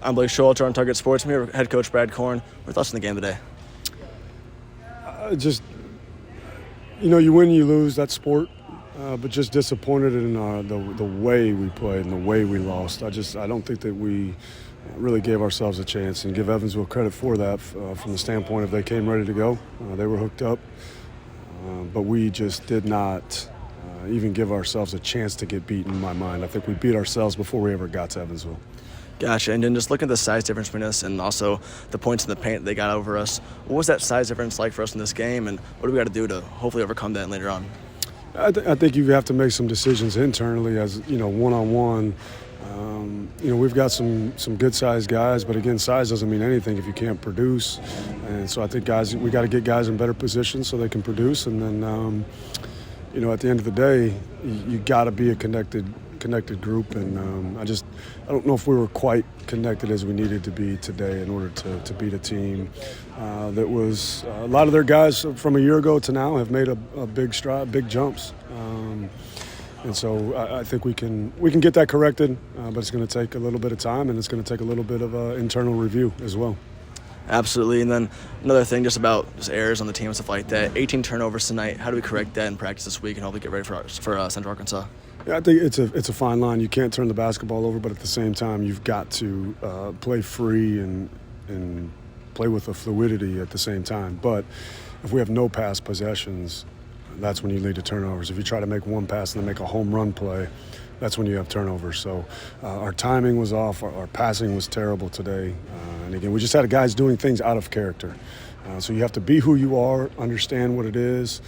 I'm Blake Schultz on Target Sports. I'm here with head coach Brad Korn. What are your thoughts on the game today? You win, you lose. That's sport. But just disappointed in the way we played and the way we lost. I don't think that we really gave ourselves a chance, and give Evansville credit for that from the standpoint of they came ready to go. They were hooked up, but we just did not even give ourselves a chance to get beaten in my mind. I think we beat ourselves before we ever got to Evansville. Gotcha. And then just looking at the size difference between us and also the points in the paint they got over us, what was that size difference like for us in this game, and what do we got to do to hopefully overcome that later on? I think you have to make some decisions internally as, one-on-one. We've got some good-sized guys, but again, size doesn't mean anything if you can't produce. And so I think we got to get guys in better positions so they can produce. And then, at the end of the day, you got to be a connected group. And I don't know if we were quite connected as we needed to be today in order to beat a team that was a lot of their guys from a year ago to now have made a big stride, big jumps. And so I think we can get that corrected, but it's going to take a little bit of time, and it's going to take a little bit of internal review as well. Absolutely. And then another thing just about errors on the team and stuff like that. 18 turnovers tonight. How do we correct that in practice this week and hopefully get ready for Central Arkansas? Yeah, I think it's a fine line. You can't turn the basketball over, but at the same time, you've got to play free and play with the fluidity at the same time. But if we have no pass possessions, that's when you lead to turnovers. If you try to make one pass and then make a home run play, that's when you have turnovers. So our timing was off. Our passing was terrible today. And again, we just had guys doing things out of character. So you have to be who you are, understand what it is,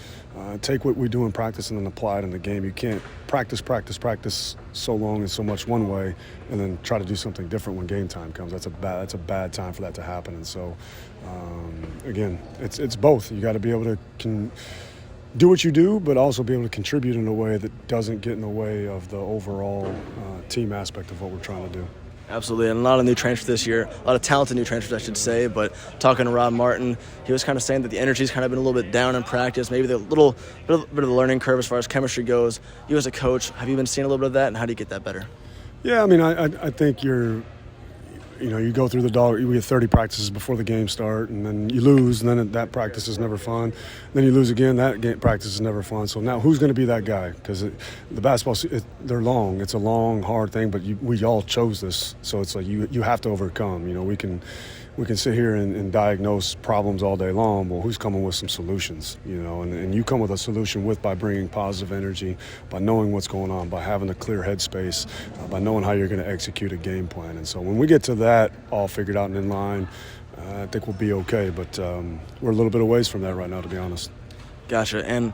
take what we do in practice and then apply it in the game. You can't practice so long and so much one way and then try to do something different when game time comes. That's a bad time for that to happen. And so, again, it's both. You got to be able to do what you do, but also be able to contribute in a way that doesn't get in the way of the overall team aspect of what we're trying to do. Absolutely, and a lot of new transfers this year, a lot of talented new transfers, I should say. But talking to Rob Martin, he was kind of saying that the energy's kind of been a little bit down in practice, maybe the little bit of the learning curve as far as chemistry goes. You as a coach, have you been seeing a little bit of that, and how do you get that better? Yeah, I think you go through we have 30 practices before the game start, and then you lose, and then that practice is never fun. Then you lose again, practice is never fun. So now who's going to be that guy? Because the basketball, they're long. It's a long, hard thing, but we all chose this. So it's like you have to overcome. We can sit here and diagnose problems all day long. Well, who's coming with some solutions? And you come with a solution by bringing positive energy, by knowing what's going on, by having a clear headspace, by knowing how you're going to execute a game plan. And so when we get to that all figured out and in line, I think we'll be okay. But we're a little bit of ways from that right now, to be honest. Gotcha. And,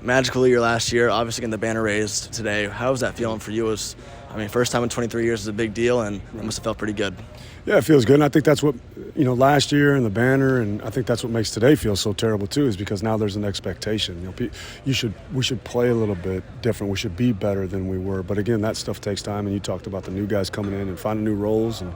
magical year last year, obviously getting the banner raised today. How was that feeling for you? First time in 23 years is a big deal, and it must have felt pretty good. Yeah, it feels good, and I think that's what, last year and the banner, and I think that's what makes today feel so terrible too, is because now there's an expectation. We should play a little bit different. We should be better than we were. But again, that stuff takes time, and you talked about the new guys coming in and finding new roles, and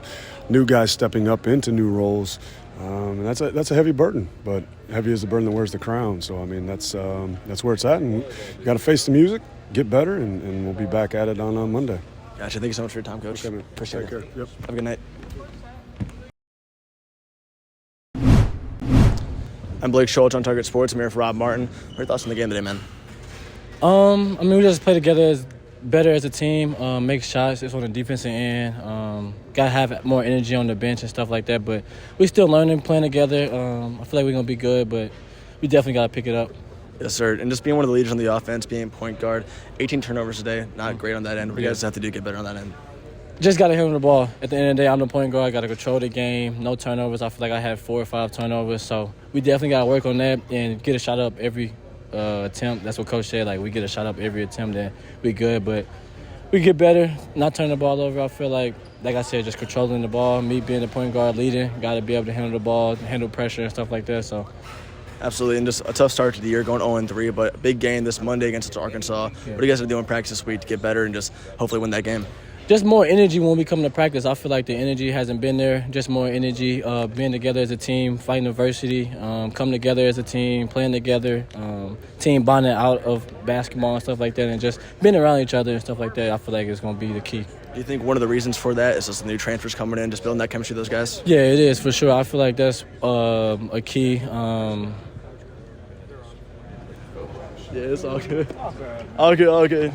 new guys stepping up into new roles. And that's a heavy burden, but heavy is the burden that wears the crown. So that's where it's at, and you got to face the music, get better, and we'll be back at it on Monday. Gotcha. Thank you so much for your time, Coach. Okay, man. Appreciate it. Take care. Yep. Have a good night. I'm Blake Schultz on Target Sports. I'm here for Rob Martin. What are your thoughts on the game today, man? We just play together better as a team, make shots. It's on the defensive end. Got to have more energy on the bench and stuff like that. But we still learning, playing together. I feel like we're going to be good, but we definitely got to pick it up. Yes, sir. And just being one of the leaders on the offense, being point guard, 18 turnovers today, not great on that end. What do you guys have to do to get better on that end? Just got to handle the ball. At the end of the day, I'm the point guard. I got to control the game. No turnovers. I feel like I had 4 or 5 turnovers. So we definitely got to work on that and get a shot up every attempt. That's what Coach said. Like, we get a shot up every attempt, then we good. But we get better, not turn the ball over. I feel like I said, just controlling the ball. Me being the point guard leader, got to be able to handle the ball, handle pressure and stuff like that. So. Absolutely, and just a tough start to the year, going 0-3, but a big game this Monday against Arkansas. Yeah. What are you guys going to do in practice this week to get better and just hopefully win that game? just more energy when we come to practice. I feel like the energy hasn't been there. Just more energy, being together as a team, fighting adversity, coming together as a team, playing together, team bonding out of basketball and stuff like that, and just being around each other and stuff like that. I feel like it's going to be the key. Do you think one of the reasons for that is just the new transfers coming in, just building that chemistry with those guys? Yeah, it is for sure. I feel like that's a key. Yeah, it's all good. All good.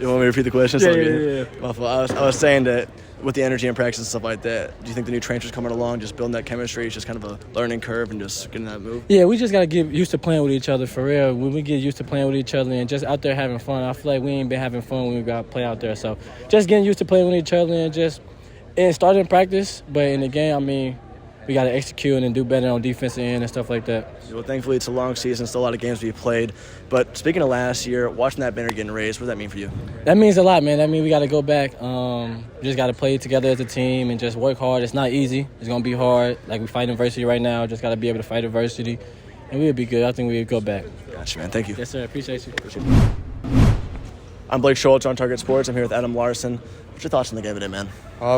You want me to repeat the question? Yeah. My fault. I was saying that with the energy and practice and stuff like that, do you think the new transfers coming along, just building that chemistry, is just kind of a learning curve and just getting that move? Yeah, we just got to get used to playing with each other for real. When we get used to playing with each other and just out there having fun, I feel like we ain't been having fun when we got to play out there. So just getting used to playing with each other and starting practice, but in the game, I mean, we got to execute and do better on defensive end and stuff like that. Well, thankfully, it's a long season, still a lot of games we've played. But speaking of last year, watching that banner getting raised, what does that mean for you? That means a lot, man. That means we got to go back. We just got to play together as a team and just work hard. It's not easy. It's going to be hard. Like, we fight adversity right now. Just got to be able to fight adversity, and we'll be good. I think we'll go back. Gotcha, man. Thank you. Yes, sir. Appreciate you. I'm Blake Schultz on Target Sports. I'm here with Adam Larson. What's your thoughts on the game today, man?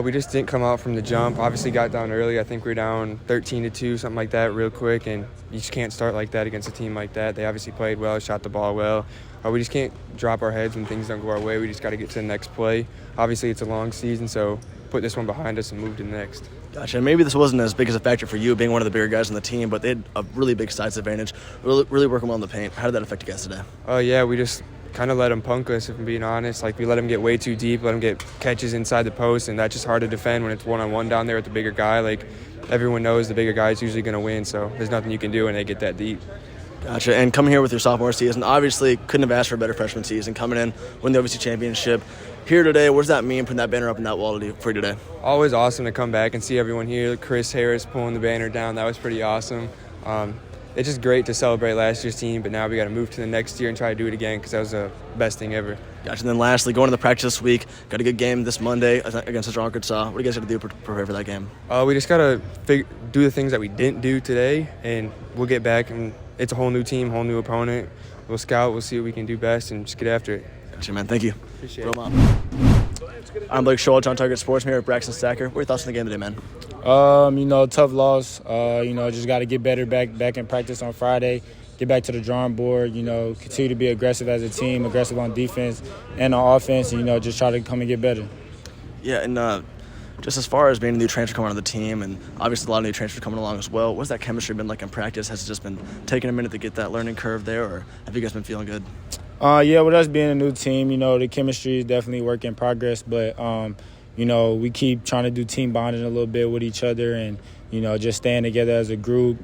We just didn't come out from the jump. Obviously got down early. I think we were down 13-2, something like that, real quick, and you just can't start like that against a team like that. They obviously played well, shot the ball well. We just can't drop our heads when things don't go our way. We just got to get to the next play. Obviously it's a long season, so put this one behind us and move to the next. Gotcha. And maybe this wasn't as big as a factor for you, being one of the bigger guys on the team, but they had a really big size advantage, really working well in the paint. How did that affect you guys today? Yeah, we just kind of let them punk us, if I'm being honest. Like, we let them get way too deep, let them get catches inside the post, and that's just hard to defend when it's one-on-one down there with the bigger guy. Like, everyone knows the bigger guy is usually going to win, so there's nothing you can do when they get that deep. Gotcha. And coming here with your sophomore season, obviously couldn't have asked for a better freshman season. Coming in, win the OVC championship. Here today, what does that mean, putting that banner up in that wall for you today? Always awesome to come back and see everyone here. Chris Harris pulling the banner down, that was pretty awesome. It's just great to celebrate last year's team, but now we got to move to the next year and try to do it again because that was the best thing ever. Gotcha. And then lastly, going to the practice this week, got a good game this Monday against Central Arkansas. What do you guys got to do to prepare for that game? We just got to do the things that we didn't do today, and we'll get back. And it's a whole new team, whole new opponent. We'll scout, we'll see what we can do best, and just get after it. Gotcha, man. Thank you. Appreciate it. I'm Blake Schultz on Target Sports. I'm here with Braxton Stacker. What are your thoughts on the game today, man? Tough loss. Just got to get better back in practice on Friday, get back to the drawing board, continue to be aggressive as a team, aggressive on defense and on offense, and, just try to come and get better. Yeah, and just as far as being a new transfer coming on the team, and obviously a lot of new transfers coming along as well, what's that chemistry been like in practice? Has it just been taking a minute to get that learning curve there, or have you guys been feeling good? With us being a new team, the chemistry is definitely work in progress, but we keep trying to do team bonding a little bit with each other and, just staying together as a group,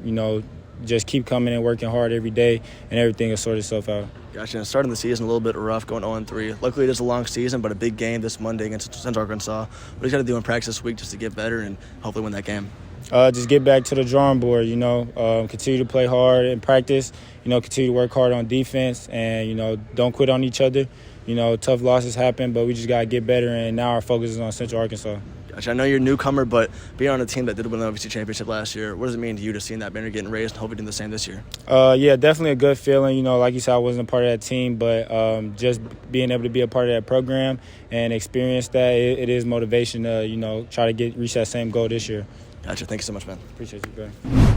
just keep coming and working hard every day, and everything will sort itself out. Gotcha. And starting the season a little bit rough, going 0-3. Luckily, it is a long season, but a big game this Monday against Central Arkansas. What do you got to do in practice this week just to get better and hopefully win that game? Just get back to the drawing board, continue to play hard in practice, continue to work hard on defense, and, don't quit on each other. Tough losses happen, but we just got to get better, and now our focus is on Central Arkansas. Gotcha. I know you're a newcomer, but being on a team that did win the OVC championship last year, what does it mean to you to seeing that banner getting raised and hopefully doing the same this year? Definitely a good feeling. Like you said, I wasn't a part of that team, but just being able to be a part of that program and experience that, it is motivation to, try to reach that same goal this year. Gotcha. Thank you so much, man. Appreciate you, bro.